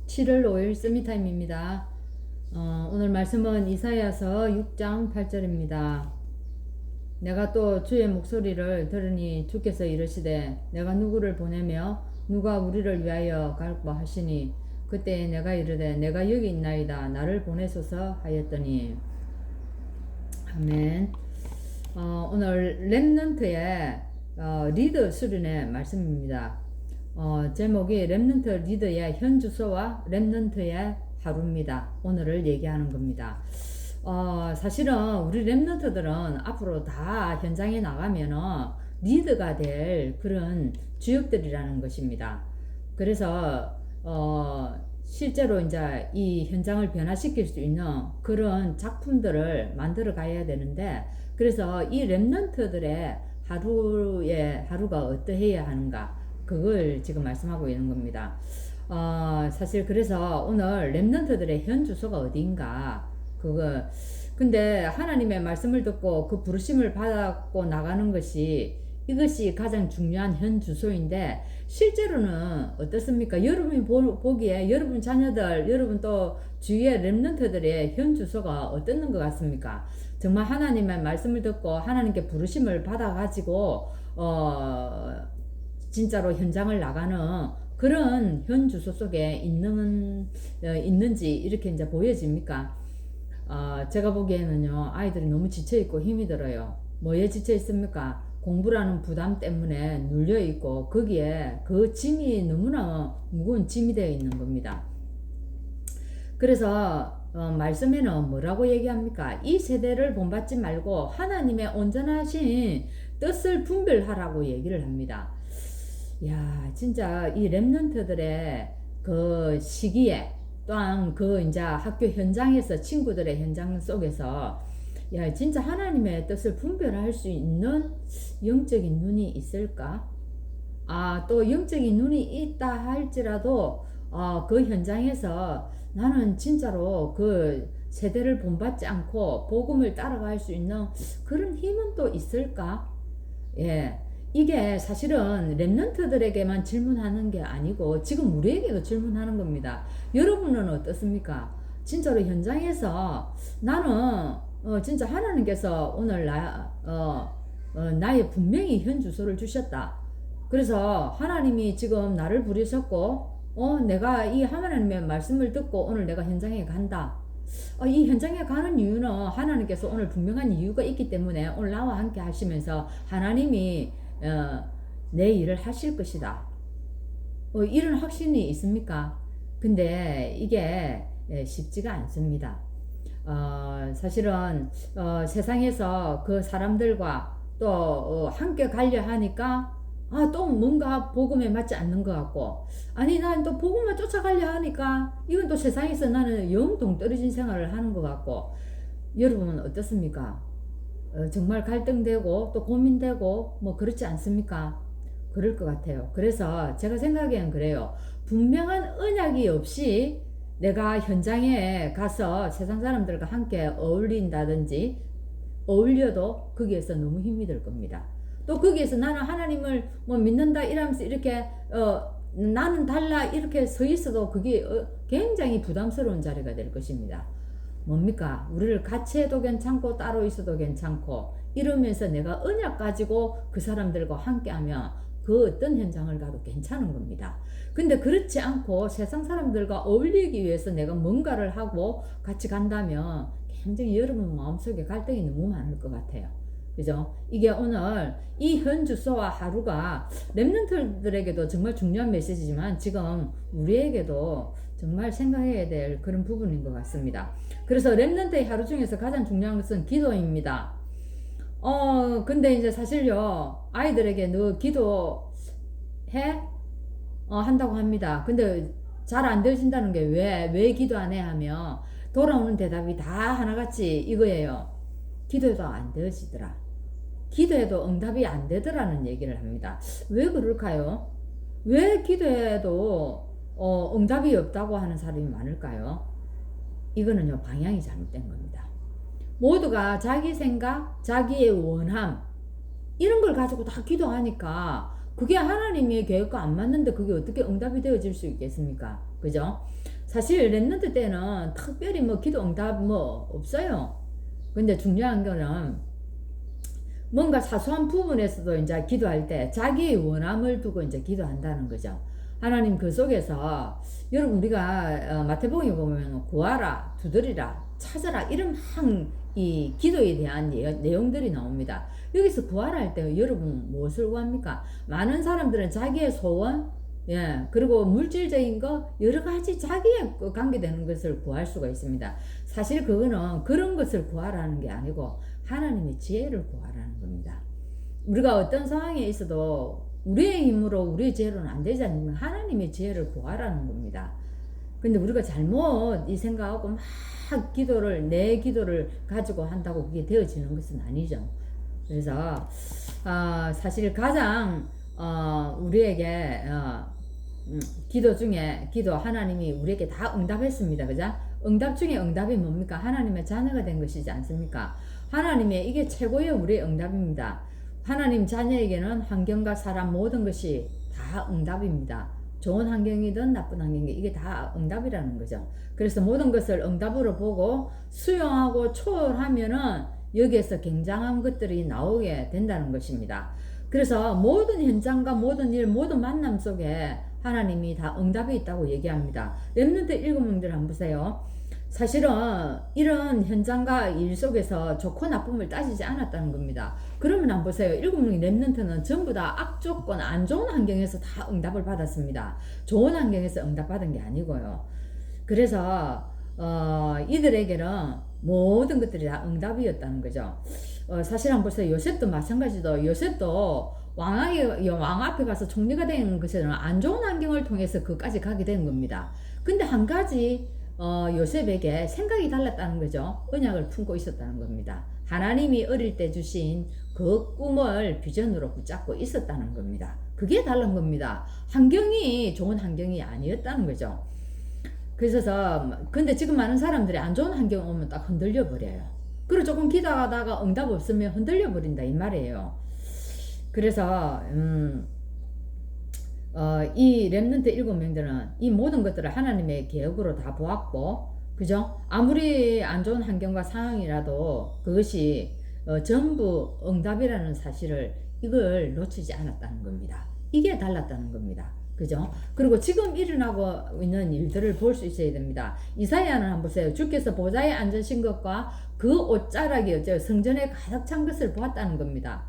7월 5일 쓰미타임입니다. 오늘 말씀은 이사야서 6장 8절입니다. 내가 또 주의 목소리를 들으니 주께서 이르시되 내가 누구를 보내며 누가 우리를 위하여 갈까 하시니 그때 내가 이르되 내가 여기 있나이다 나를 보내소서 하였더니. 아멘. 오늘 렘넌트의 리더 수련의 말씀입니다. 제목이 렘넌트 리더의 현 주소와 렘넌트의 하루입니다. 오늘을 얘기하는 겁니다. 사실은 우리 렘넌트들은 앞으로 다 현장에 나가면은 리더가 될 그런 주역들이라는 것입니다. 그래서 실제로 이제 이 현장을 변화시킬 수 있는 그런 작품들을 만들어 가야 되는데, 그래서 이 렘넌트들의 하루가 어떠해야 하는가, 그걸 지금 말씀하고 있는 겁니다. 사실 그래서 오늘 렘넌트들의 현 주소가 어디인가, 근데 하나님의 말씀을 듣고 그 부르심을 받고 나가는 이것이 가장 중요한 현 주소인데, 실제로는 어떻습니까? 여러분이 보기에 여러분 자녀들, 여러분 또 주위의 렘넌트들의 현 주소가 어떤 것 같습니까? 정말 하나님의 말씀을 듣고 하나님께 부르심을 받아가지고 진짜로 현장을 나가는 그런 현 주소 속에 있는지 이렇게 이제 보여집니까? 제가 보기에는요, 아이들이 너무 지쳐있고 힘이 들어요. 뭐에 지쳐있습니까? 공부라는 부담 때문에 눌려있고, 거기에 그 짐이 너무나 무거운 짐이 되어 있는 겁니다. 그래서 말씀에는 뭐라고 얘기합니까? 이 세대를 본받지 말고 하나님의 온전하신 뜻을 분별하라고 얘기를 합니다. 야, 진짜 이 렘넌트들의 그 시기에, 또한 그 이제 학교 현장에서, 친구들의 현장 속에서, 야, 진짜 하나님의 뜻을 분별할 수 있는 영적인 눈이 있을까? 또 영적인 눈이 있다 할지라도 그 현장에서 나는 진짜로 그 세대를 본받지 않고 복음을 따라갈 수 있는 그런 힘은 또 있을까? 예. 이게 사실은 렘넌트들에게만 질문하는 게 아니고 지금 우리에게도 질문하는 겁니다. 여러분은 어떻습니까? 진짜로 현장에서 나는 진짜 하나님께서 오늘 나의 분명히 현 주소를 주셨다. 그래서 하나님이 지금 나를 부르셨고, 내가 이 하나님의 말씀을 듣고 오늘 내가 현장에 간다. 이 현장에 가는 이유는 하나님께서 오늘 분명한 이유가 있기 때문에 오늘 나와 함께 하시면서 하나님이 내 일을 하실 것이다. 이런 확신이 있습니까? 근데 이게 쉽지가 않습니다. 사실은 세상에서 그 사람들과 또 함께 가려 하니까 또 뭔가 복음에 맞지 않는 것 같고, 아니 난 또 복음만 쫓아가려 하니까 이건 또 세상에서 나는 영 동떨어진 생활을 하는 것 같고. 여러분은 어떻습니까? 정말 갈등되고 또 고민되고 뭐 그렇지 않습니까? 그럴 것 같아요. 그래서 제가 생각엔 그래요. 분명한 언약이 없이 내가 현장에 가서 세상 사람들과 함께 어울린다든지, 어울려도 거기에서 너무 힘이 들 겁니다. 또 거기에서 나는 하나님을 뭐 믿는다 이러면서 이렇게 나는 달라 이렇게 서 있어도 그게 굉장히 부담스러운 자리가 될 것입니다. 뭡니까? 우리를 같이 해도 괜찮고 따로 있어도 괜찮고 이러면서 내가 언약 가지고 그 사람들과 함께하면 그 어떤 현장을 가도 괜찮은 겁니다. 근데 그렇지 않고 세상 사람들과 어울리기 위해서 내가 뭔가를 하고 같이 간다면 굉장히 여러분 마음속에 갈등이 너무 많을 것 같아요. 그죠? 이게 오늘 이 현 주소와 하루가 렘넌트들에게도 정말 중요한 메시지지만 지금 우리에게도 정말 생각해야 될 그런 부분인 것 같습니다. 그래서 렘넌트의 하루 중에서 가장 중요한 것은 기도입니다. 근데 이제 사실요, 아이들에게 너 기도해? 한다고 합니다. 근데 잘 안 되신다는 게 왜 기도 안 해? 하면 돌아오는 대답이 다 하나같이 이거예요. 기도해도 안 되어지더라. 기도해도 응답이 안 되더라는 얘기를 합니다. 왜 그럴까요? 왜 기도해도 응답이 없다고 하는 사람이 많을까요? 이거는요, 방향이 잘못된 겁니다. 모두가 자기 생각, 자기의 원함, 이런 걸 가지고 다 기도하니까 그게 하나님의 계획과 안 맞는데 그게 어떻게 응답이 되어질 수 있겠습니까? 그죠? 사실 랩런트 때는 특별히 뭐 기도 응답 뭐 없어요. 근데 중요한 거는 뭔가 사소한 부분에서도 이제 기도할 때 자기의 원함을 두고 이제 기도한다는 거죠. 하나님 그 속에서 여러분 우리가 마태복음에 보면 구하라, 두드리라, 찾아라 이런 이 기도에 대한 내용들이 나옵니다. 여기서 구하라 할 때 여러분 무엇을 구합니까? 많은 사람들은 자기의 소원, 예, 그리고 물질적인 거 여러 가지 자기에 관계되는 것을 구할 수가 있습니다. 사실 그거는 그런 것을 구하라는 게 아니고 하나님의 지혜를 구하라는 겁니다. 우리가 어떤 상황에 있어도 우리의 힘으로 우리의 지혜로는 안 되지 않으면 하나님의 지혜를 구하라는 겁니다. 근데 우리가 잘못 이 생각하고 막 내 기도를 가지고 한다고 그게 되어지는 것은 아니죠. 그래서 사실 가장 우리에게 기도 하나님이 우리에게 다 응답했습니다. 그죠? 응답 중에 응답이 뭡니까? 하나님의 자녀가 된 것이지 않습니까? 하나님의 이게 최고의 우리의 응답입니다. 하나님 자녀에게는 환경과 사람 모든 것이 다 응답입니다. 좋은 환경이든 나쁜 환경이든 이게 다 응답이라는 거죠. 그래서 모든 것을 응답으로 보고 수용하고 초월하면은 여기에서 굉장한 것들이 나오게 된다는 것입니다. 그래서 모든 현장과 모든 일, 모든 만남 속에 하나님이 다 응답이 있다고 얘기합니다. 렘넌트 7명들 한번 보세요. 사실은 이런 현장과 일 속에서 좋고 나쁨을 따지지 않았다는 겁니다. 그러면 한번 보세요. 7명의 렘넌트는 전부 다 악조건, 안 좋은 환경에서 다 응답을 받았습니다. 좋은 환경에서 응답받은 게 아니고요. 그래서 이들에게는 모든 것들이 다 응답이었다는 거죠. 사실 한번 보세요. 요셉도 마찬가지도 요셉도 왕 앞에 가서 총리가 된 것은 안 좋은 환경을 통해서 그까지 가게 된 겁니다. 근데 한 가지 요셉에게 생각이 달랐다는 거죠. 언약을 품고 있었다는 겁니다. 하나님이 어릴 때 주신 그 꿈을 비전으로 붙잡고 있었다는 겁니다. 그게 다른 겁니다. 환경이 좋은 환경이 아니었다는 거죠. 그래서 근데 지금 많은 사람들이 안 좋은 환경 오면 딱 흔들려 버려요. 그리고 조금 기다하다가 응답 없으면 흔들려 버린다 이 말이에요. 그래서 이 렘넌트 7명들은 이 모든 것들을 하나님의 계획으로 다 보았고, 그죠? 아무리 안 좋은 환경과 상황이라도 그것이 전부 응답이라는 사실을 이걸 놓치지 않았다는 겁니다. 이게 달랐다는 겁니다. 그죠? 그리고 지금 일어나고 있는 일들을 볼 수 있어야 됩니다. 이사야는 한번 보세요. 주께서 보좌에 앉으신 것과 그 옷자락이 성전에 가득 찬 것을 보았다는 겁니다.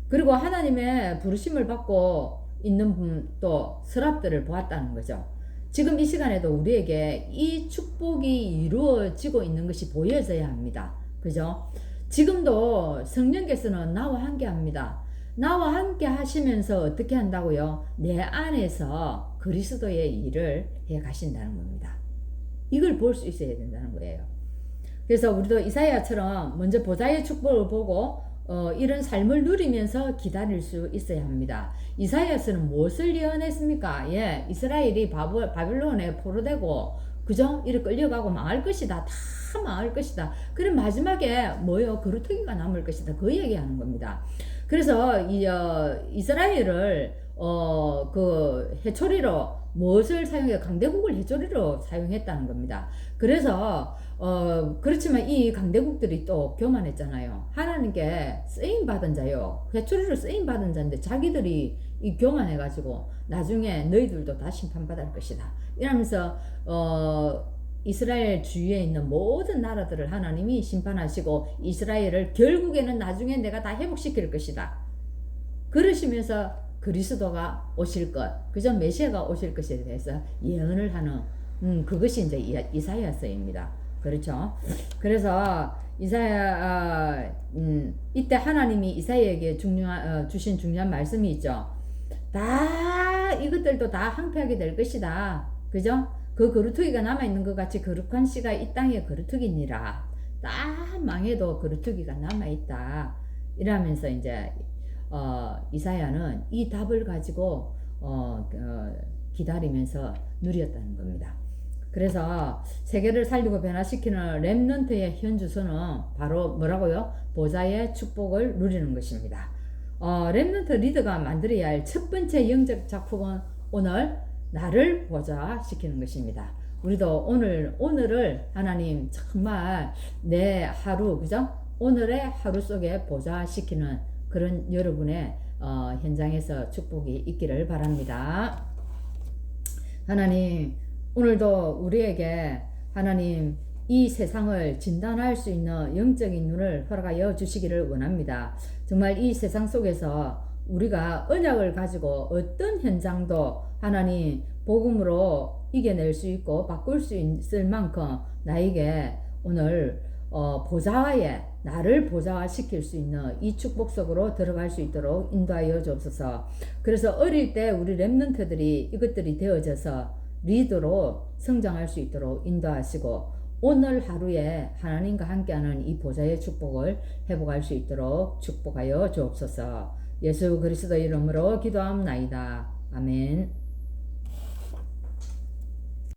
그리고 하나님의 부르심을 받고 있는 또 서랍들을 보았다는 거죠. 지금 이 시간에도 우리에게 이 축복이 이루어지고 있는 것이 보여져야 합니다. 그죠? 지금도 성령께서는 나와 함께 합니다. 나와 함께 하시면서 어떻게 한다고요? 내 안에서 그리스도의 일을 해 가신다는 겁니다. 이걸 볼 수 있어야 된다는 거예요. 그래서 우리도 이사야처럼 먼저 보좌의 축복을 보고 이런 삶을 누리면서 기다릴 수 있어야 합니다. 이사야서는 무엇을 예언했습니까? 예, 이스라엘이 바빌론에 포로되고, 그죠? 이렇게 끌려가고 망할 것이다. 다 망할 것이다. 그럼 마지막에 뭐요? 그루터기가 남을 것이다. 그 얘기하는 겁니다. 그래서 이스라엘을 그 해초리로 무엇을 사용해? 강대국을 해초리로 사용했다는 겁니다. 그래서 그렇지만 이 강대국들이 또 교만했잖아요. 하나님께 쓰임 받은 자요. 해초리로 쓰임 받은 자인데 자기들이 이 교만해가지고 나중에 너희들도 다 심판받을 것이다. 이러면서 이스라엘 주위에 있는 모든 나라들을 하나님이 심판하시고 이스라엘을 결국에는 나중에 내가 다 회복시킬 것이다. 그러시면서 그리스도가 오실 것, 그저 메시아가 오실 것에 대해서 예언을 하는 그것이 이제 이사야서입니다. 그렇죠? 그래서 이때 하나님이 이사야에게 주신 중요한 말씀이 있죠. 다 이것들도 다 항폐하게 될 것이다. 그죠? 그 거루투기가 남아있는 것 같이 거룩한 씨가 이 땅에 거루투기니라. 다 망해도 거루투기가 남아있다. 이러면서 이제 이사야는 이 답을 가지고 기다리면서 누렸다는 겁니다. 그래서 세계를 살리고 변화시키는 렘넌트의 현 주소는 바로 뭐라고요? 보좌의 축복을 누리는 것입니다. 렘넌트 리더가 만들어야 할 첫 번째 영적 작품은 오늘 나를 보좌시키는 것입니다. 우리도 오늘을 하나님 정말 내 하루, 그죠? 오늘의 하루 속에 보좌시키는 그런 여러분의 현장에서 축복이 있기를 바랍니다. 하나님, 오늘도 우리에게 하나님 이 세상을 진단할 수 있는 영적인 눈을 허락하여 주시기를 원합니다. 정말 이 세상 속에서 우리가 언약을 가지고 어떤 현장도 하나님 복음으로 이겨낼 수 있고 바꿀 수 있을 만큼 나에게 오늘 보좌에 나를 보좌화시킬 수 있는 이 축복 속으로 들어갈 수 있도록 인도하여 주옵소서. 그래서 어릴 때 우리 렘넌트들이 이것들이 되어져서 리더로 성장할 수 있도록 인도하시고 오늘 하루에 하나님과 함께하는 이 보좌의 축복을 회복할 수 있도록 축복하여 주옵소서. 예수 그리스도 이름으로 기도합나이다. 아멘.